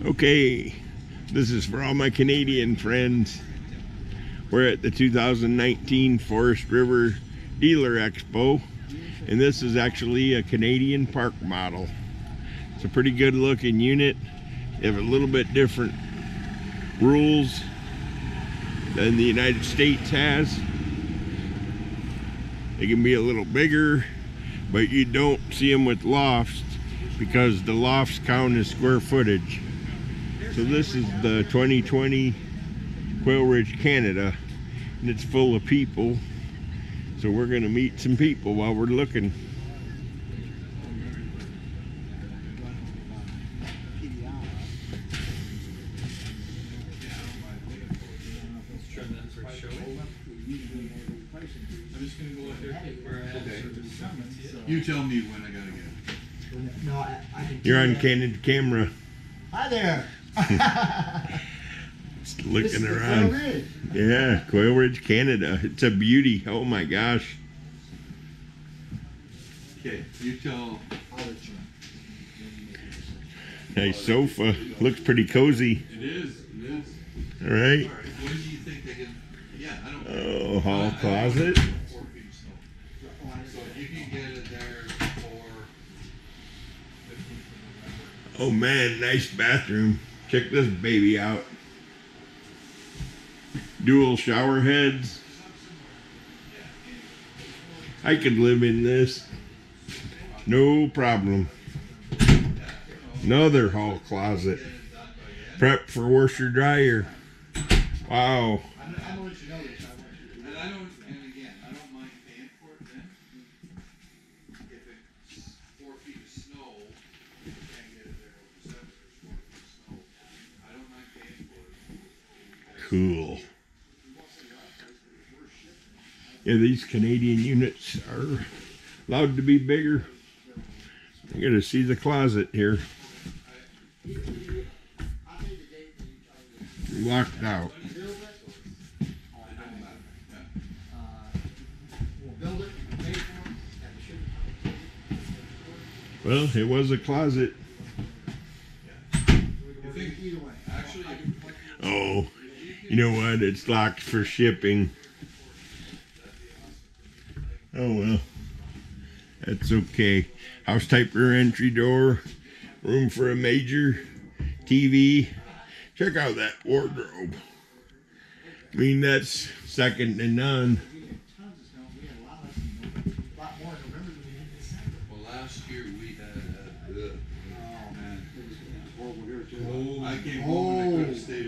Okay, this is for all my Canadian friends. We're at the 2019 Forest River Dealer Expo, and this is actually a Canadian park model. It's a pretty good looking unit. They have a little bit different rules than the United States has. They can be a little bigger, but you don't see them with lofts because the lofts count as square footage. So this is the 2020 Quailridge, Canada, and it's full of people. So we're gonna meet some people while we're looking. You tell me when I gotta get it. No, I can. You're on candid camera. Hi there. Just looking around. Yeah, Quailridge, Canada. It's a beauty. Oh my gosh. Okay, you tell. Nice sofa. Looks pretty cozy. It is. It is. All right. All right. When do you think they can? Yeah, I don't. Oh, hall closet. 4 feet of snow. So you can get it there for 15th of November. Oh man, nice bathroom. Check this baby out. Dual shower heads. I could live in this. No problem. Another hall closet. Prep for washer dryer. Wow. And I don't. And again, I don't mind paying for it then. If it's 4 feet of snow, you can't get it there over 7 or 4 feet of snow. I don't mind paying for it. Cool. Yeah, these Canadian units are allowed to be bigger. I gotta see the closet here. Locked out. Well, it was a closet. Oh, you know what? It's locked for shipping. Oh well, that's okay. House type rear entry door, room for a major TV. Check out that wardrobe. I mean, that's second to none. Well, last year we had. Oh man, I came home and I could have stayed